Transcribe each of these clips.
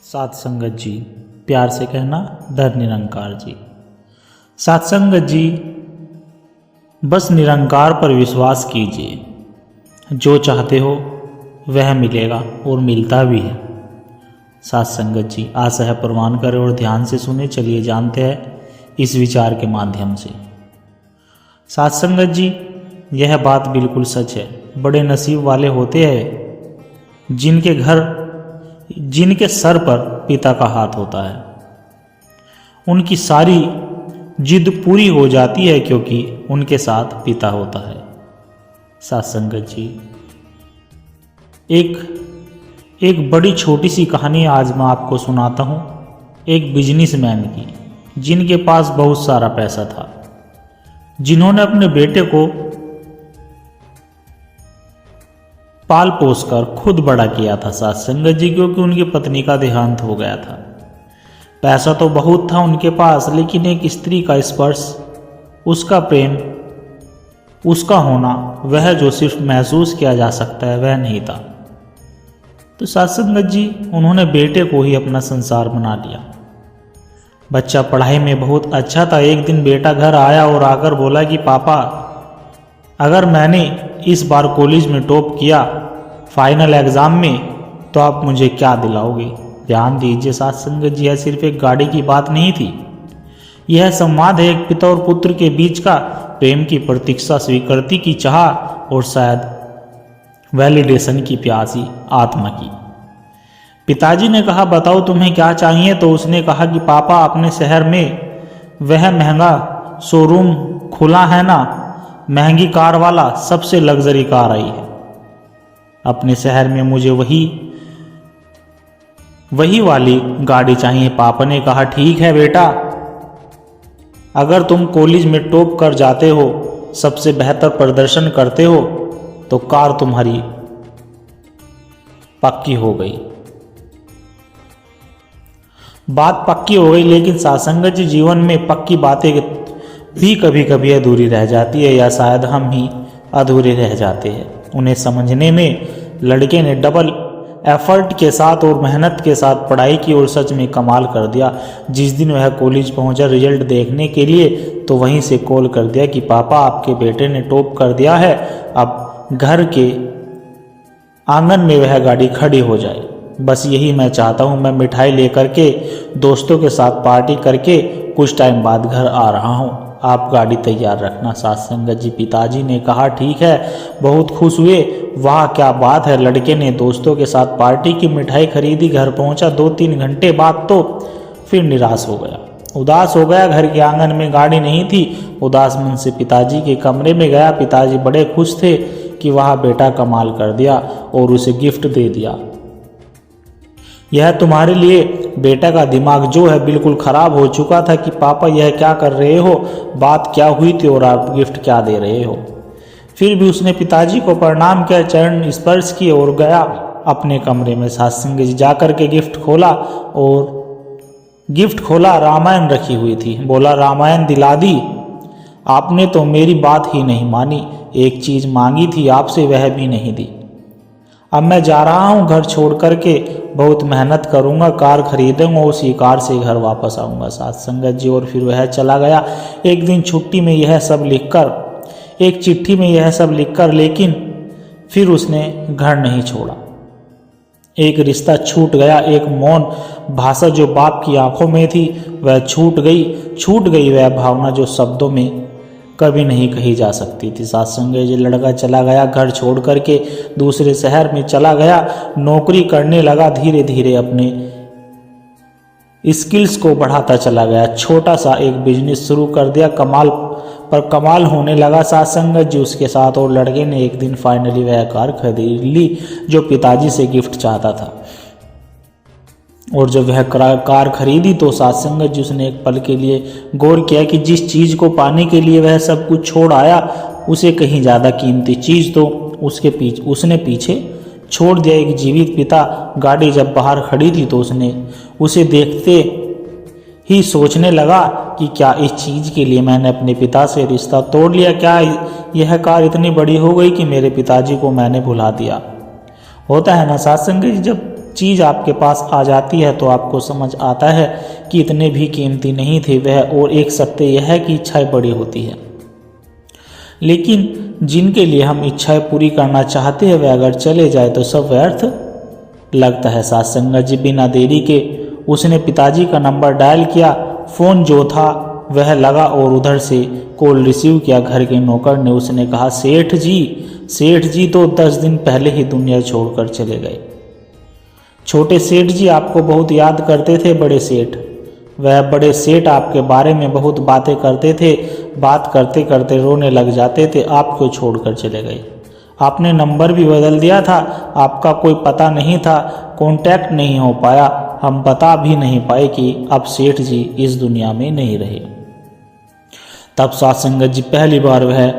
सात संगत जी, प्यार से कहना धर निरंकार जी। सात संगत जी, बस निरंकार पर विश्वास कीजिए, जो चाहते हो वह मिलेगा और मिलता भी है। सात संगत जी, आशय प्रमाण करें और ध्यान से सुने। चलिए जानते हैं इस विचार के माध्यम से। सात संगत जी, यह बात बिल्कुल सच है। बड़े नसीब वाले होते हैं जिनके सर पर पिता का हाथ होता है। उनकी सारी जिद पूरी हो जाती है क्योंकि उनके साथ पिता होता है। सात संगत जी, एक बड़ी छोटी सी कहानी आज मैं आपको सुनाता हूँ। एक बिजनेसमैन की, जिनके पास बहुत सारा पैसा था, जिन्होंने अपने बेटे को पाल पोस कर खुद बड़ा किया था। सात संगत जी, क्योंकि उनकी पत्नी का देहांत हो गया था। पैसा तो बहुत था उनके पास, लेकिन एक स्त्री का स्पर्श, उसका प्रेम, उसका होना, वह जो सिर्फ महसूस किया जा सकता है, वह नहीं था। तो सात संगत जी, उन्होंने बेटे को ही अपना संसार बना लिया। बच्चा पढ़ाई में बहुत अच्छा था। एक दिन बेटा घर आया और आकर बोला कि पापा, अगर मैंने इस बार कॉलेज में टॉप किया फाइनल एग्जाम में, तो आप मुझे क्या दिलाओगे? ध्यान दीजिए सात संगत जी, यह सिर्फ एक गाड़ी की बात नहीं थी। यह संवाद है एक पिता और पुत्र के बीच का, प्रेम की प्रतीक्षा, स्वीकृति की चाह और शायद वैलिडेशन की प्यासी आत्मा की। पिताजी ने कहा, बताओ तुम्हें क्या चाहिए? तो उसने कहा कि पापा, अपने शहर में वह महंगा शोरूम खुला है ना, महंगी कार वाला, सबसे लग्जरी कार आई है। अपने शहर में मुझे वही वाली गाड़ी चाहिए। पापा ने कहा, ठीक है बेटा, अगर तुम कॉलेज में टॉप कर जाते हो, सबसे बेहतर प्रदर्शन करते हो, तो कार तुम्हारी पक्की हो गई। बात पक्की हो गई, लेकिन सासंगत जी, जीवन में पक्की बातें भी कभी कभी अधूरी रह जाती है, या शायद हम ही अधूरे रह जाते हैं। उन्हें समझने में लड़के ने डबल एफर्ट के साथ और मेहनत के साथ पढ़ाई की और सच में कमाल कर दिया। जिस दिन वह कॉलेज पहुंचा रिजल्ट देखने के लिए, तो वहीं से कॉल कर दिया कि पापा, आपके बेटे ने टॉप कर दिया है, अब घर के आंगन में वह गाड़ी खड़ी हो जाए। बस यही मैं चाहता हूँ। मैं मिठाई लेकर के दोस्तों के साथ पार्टी करके कुछ टाइम बाद घर आ रहा हूँ, आप गाड़ी तैयार रखना। सात संगत जी, पिताजी ने कहा, ठीक है। बहुत खुश हुए। वाह क्या बात है। लड़के ने दोस्तों के साथ पार्टी की, मिठाई खरीदी, घर पहुंचा। 2-3 घंटे बाद तो फिर निराश हो गया, उदास हो गया। घर के आंगन में गाड़ी नहीं थी। उदास मन से पिताजी के कमरे में गया। पिताजी बड़े खुश थे कि वह बेटा कमाल कर दिया और उसे गिफ्ट दे दिया। यह तुम्हारे लिए। बेटा का दिमाग जो है बिल्कुल खराब हो चुका था कि पापा, यह क्या कर रहे हो, बात क्या हुई थी और आप गिफ्ट क्या दे रहे हो। फिर भी उसने पिताजी को प्रणाम किया, चरण स्पर्श किए और गया अपने कमरे में। सात संगत जी, जाकर के गिफ्ट खोला, रामायण रखी हुई थी। बोला, रामायण दिला दी? आपने तो मेरी बात ही नहीं मानी। एक चीज मांगी थी आपसे, वह भी नहीं दी। अब मैं जा रहा हूँ घर छोड़ करके, बहुत मेहनत करूँगा, कार खरीदूंगा, उसी कार से घर वापस आऊँगा। सात संगत जी, और फिर वह चला गया। एक दिन चिट्ठी में यह सब लिखकर, लेकिन फिर उसने घर नहीं छोड़ा। एक रिश्ता छूट गया। एक मौन भाषा जो बाप की आंखों में थी, वह छूट गई वह भावना जो शब्दों में कभी नहीं कही जा सकती थी। सात संगत जी, लड़का चला गया, घर छोड़ करके दूसरे शहर में चला गया, नौकरी करने लगा। धीरे धीरे अपने स्किल्स को बढ़ाता चला गया। छोटा सा एक बिजनेस शुरू कर दिया। कमाल होने लगा सात संगत जी उसके साथ, और लड़के ने एक दिन फाइनली वह कार खरीद ली जो पिताजी से गिफ्ट चाहता था। और जब वह कार खरीदी, तो सात संगत जी, उसने एक पल के लिए गौर किया कि जिस चीज को पाने के लिए वह सब कुछ छोड़ आया, उसे कहीं ज्यादा कीमती चीज तो उसने पीछे छोड़ दिया। एक जीवित पिता। गाड़ी जब बाहर खड़ी थी, तो उसने उसे देखते ही सोचने लगा कि क्या इस चीज के लिए मैंने अपने पिता से रिश्ता तोड़ लिया? क्या यह कार इतनी बड़ी हो गई कि मेरे पिताजी को मैंने भुला दिया? होता है ना सात संगत जी, जब चीज़ आपके पास आ जाती है तो आपको समझ आता है कि इतने भी कीमती नहीं थे वह, और एक सत्य यह है कि इच्छाएं बड़ी होती है, लेकिन जिनके लिए हम इच्छाएं पूरी करना चाहते हैं वह अगर चले जाए तो सब व्यर्थ लगता है। साथ संगत जी, बिना देरी के उसने पिताजी का नंबर डायल किया। फ़ोन जो था वह लगा और उधर से कॉल रिसीव किया। घर के नौकर ने। उसने कहा, सेठ जी तो 10 दिन पहले ही दुनिया छोड़कर चले गए। छोटे सेठ जी आपको बहुत याद करते थे बड़े सेठ। वह बड़े सेठ आपके बारे में बहुत बातें करते थे, बात करते करते रोने लग जाते थे। आप क्यों छोड़कर चले गए? आपने नंबर भी बदल दिया था, आपका कोई पता नहीं था, कांटेक्ट नहीं हो पाया, हम बता भी नहीं पाए कि अब सेठ जी इस दुनिया में नहीं रहे। तब सत्संगत जी पहली बार वह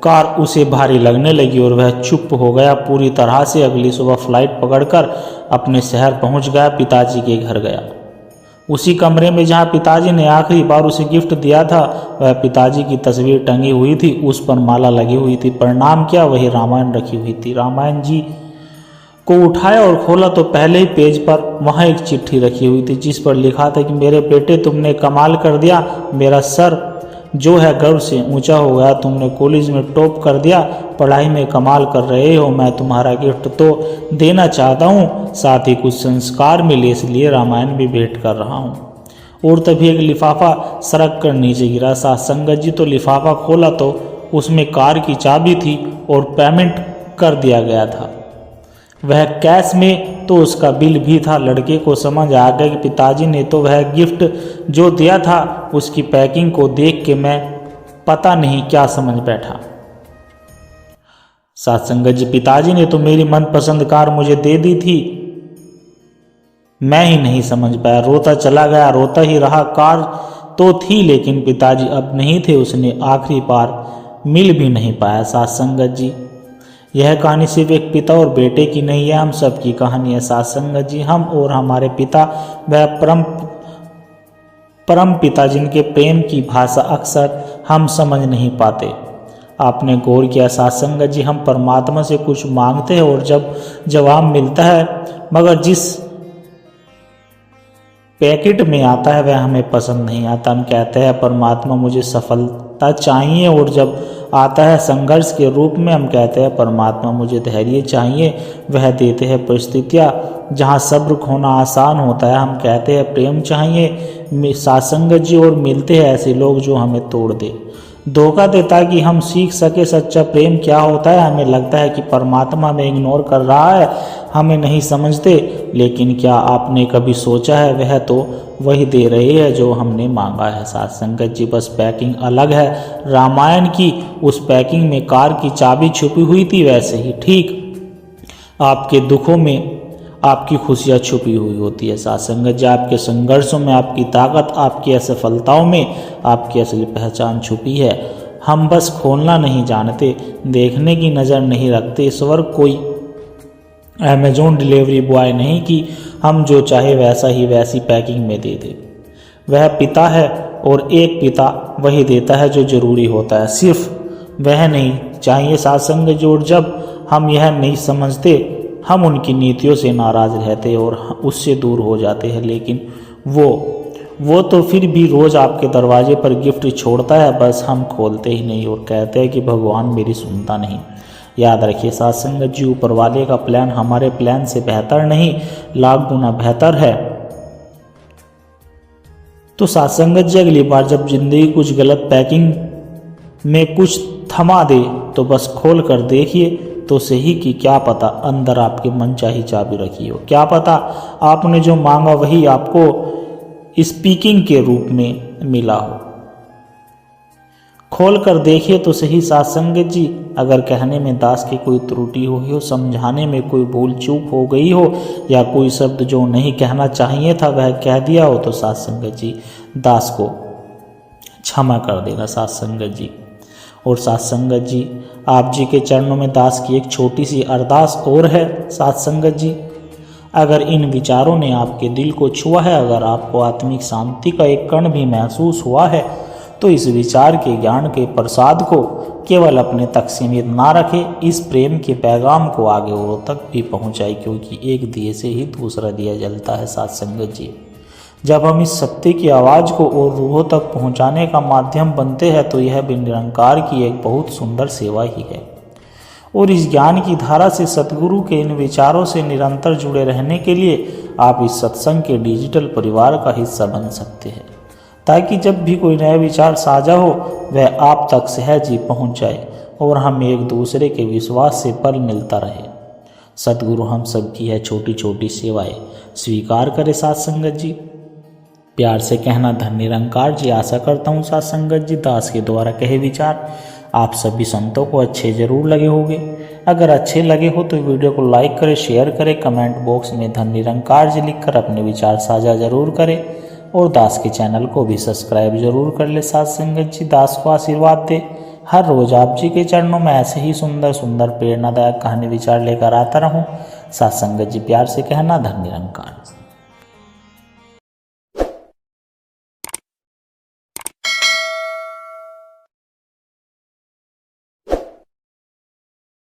कार उसे भारी लगने लगी और वह चुप हो गया पूरी तरह से। अगली सुबह फ्लाइट पकड़कर अपने शहर पहुंच गया। पिताजी के घर गया। उसी कमरे में जहां पिताजी ने आखिरी बार उसे गिफ्ट दिया था वह पिताजी की तस्वीर टंगी हुई थी, उस पर माला लगी हुई थी। प्रणाम किया, वही रामायण रखी हुई थी। रामायण जी को उठाया और खोला तो पहले ही पेज पर वहां एक चिट्ठी रखी हुई थी जिस पर लिखा था कि मेरे बेटे, तुमने कमाल कर दिया, मेरा सर जो है गर्व से ऊंचा हो गया, तुमने कॉलेज में टॉप कर दिया, पढ़ाई में कमाल कर रहे हो, मैं तुम्हारा गिफ्ट तो देना चाहता हूँ, साथ ही कुछ संस्कार मिले इसलिए रामायण भी भेंट कर रहा हूँ। और तभी एक लिफाफा सरक कर नीचे गिरा। सत्संगत जी तो लिफाफा खोला तो उसमें कार की चाबी थी और पेमेंट कर दिया गया था। वह कैश में तो उसका बिल भी था। लड़के को समझ आ गया कि पिताजी ने तो वह गिफ्ट जो दिया था उसकी पैकिंग को देख के मैं पता नहीं क्या समझ बैठा। सत्संगत जी, पिताजी ने तो मेरी मनपसंद कार मुझे दे दी थी, मैं ही नहीं समझ पाया। रोता चला गया, रोता ही रहा। कार तो थी लेकिन पिताजी अब नहीं थे, उसने आखिरी बार मिल भी नहीं पाया। सत्संगत जी, यह कहानी सिर्फ एक पिता और बेटे की नहीं है, हम सब की कहानी है। सत्संगत जी, हम और हमारे पिता वह परम पिता जिनके प्रेम की भाषा अक्सर हम समझ नहीं पाते। आपने गौर किया सत्संगत जी, हम परमात्मा से कुछ मांगते हैं और जब जवाब मिलता है मगर जिस पैकेट में आता है वह हमें पसंद नहीं आता। हम कहते हैं परमात्मा मुझे सफलता चाहिए, और जब आता है संघर्ष के रूप में हम कहते हैं परमात्मा मुझे धैर्य चाहिए। वह देते हैं परिस्थितियाँ जहाँ सब्र खोना आसान होता है, हम कहते हैं प्रेम चाहिए। सत्संगत जी, और मिलते हैं ऐसे लोग जो हमें तोड़ दे, धोखा दे, ताकि हम सीख सके सच्चा प्रेम क्या होता है। हमें लगता है कि परमात्मा हमें इग्नोर कर रहा है, हमें नहीं समझते, लेकिन क्या आपने कभी सोचा है वह तो वही दे रहे हैं जो हमने मांगा है। सत्संगत जी, बस पैकिंग अलग है। रामायण की उस पैकिंग में कार की चाबी छुपी हुई थी, वैसे ही ठीक आपके दुखों में आपकी खुशियाँ छुपी हुई होती है। सत्संगत जी, आपके संघर्षों में आपकी ताकत, आपकी असफलताओं में आपकी असली पहचान छुपी है। हम बस खोलना नहीं जानते, देखने की नज़र नहीं रखते। ईश्वर कोई अमेजोन डिलीवरी बॉय नहीं कि हम जो चाहे वैसा ही वैसी पैकिंग में दे दे। वह पिता है और एक पिता वही देता है जो जरूरी होता है, सिर्फ वह नहीं चाहिए। सत्संगत जी, और जब हम यह नहीं समझते हम उनकी नीतियों से नाराज रहते और उससे दूर हो जाते हैं, लेकिन वो तो फिर भी रोज़ आपके दरवाजे पर गिफ्ट छोड़ता है, बस हम खोलते ही नहीं और कहते हैं कि भगवान मेरी सुनता नहीं। याद रखिए सत्संगत जी, ऊपर वाले का प्लान हमारे प्लान से बेहतर नहीं, लाख गुना बेहतर है। तो सत्संगत जी, अगली बार जब जिंदगी कुछ गलत पैकिंग में कुछ थमा दे तो बस खोल कर देखिए तो सही कि क्या पता अंदर आपके मनचाही चाबी रखी हो, क्या पता आपने जो मांगा वही आपको स्पीकिंग के रूप में मिला हो। खोल कर देखिए तो सही सत्संगत जी। अगर कहने में दास की कोई त्रुटि हुई हो, समझाने में कोई भूल चूक हो गई हो, या कोई शब्द जो नहीं कहना चाहिए था वह कह दिया हो, तो सत्संगत जी दास को क्षमा कर देना सत्संगत जी। और सत्संगत जी, आप जी के चरणों में दास की एक छोटी सी अरदास और है सत्संगत जी। अगर इन विचारों ने आपके दिल को छुआ है, अगर आपको आत्मिक शांति का एक कण भी महसूस हुआ है, तो इस विचार के ज्ञान के प्रसाद को केवल अपने तक सीमित ना रखे, इस प्रेम के पैगाम को आगे औरों तक भी पहुंचाए, क्योंकि एक दिए से ही दूसरा दिया जलता है। साथ संगत जी, जब हम इस सत्य की आवाज़ को और रूहों तक पहुंचाने का माध्यम बनते हैं तो यह भी निरंकार की एक बहुत सुंदर सेवा ही है। और इस ज्ञान की धारा से सतगुरु के इन विचारों से निरंतर जुड़े रहने के लिए आप इस सत्संग के डिजिटल परिवार का हिस्सा बन सकते हैं, ताकि जब भी कोई नया विचार साझा हो वह आप तक सहज ही पहुँच जाए और हम एक दूसरे के विश्वास से बल मिलता रहे। सतगुरु हम सबकी है छोटी छोटी सेवाएं स्वीकार करे। साथ संगत जी, प्यार से कहना धन निरंकार जी। आशा करता हूँ साथ संगत जी दास के द्वारा कहे विचार आप सभी संतों को अच्छे जरूर लगे होंगे। अगर अच्छे लगे हो तो वीडियो को लाइक करें, शेयर करें, कमेंट बॉक्स में धन निरंकार जी लिखकर अपने विचार साझा जरूर करें और दास के चैनल को भी सब्सक्राइब जरूर कर ले। साथ संगत जी, दास को आशीर्वाद दे हर रोज आप जी के चरणों में ऐसे ही सुंदर सुंदर प्रेरणादायक कहानी विचार लेकर आता रहूं। साथ संगत जी, प्यार से कहना धन निरंकार।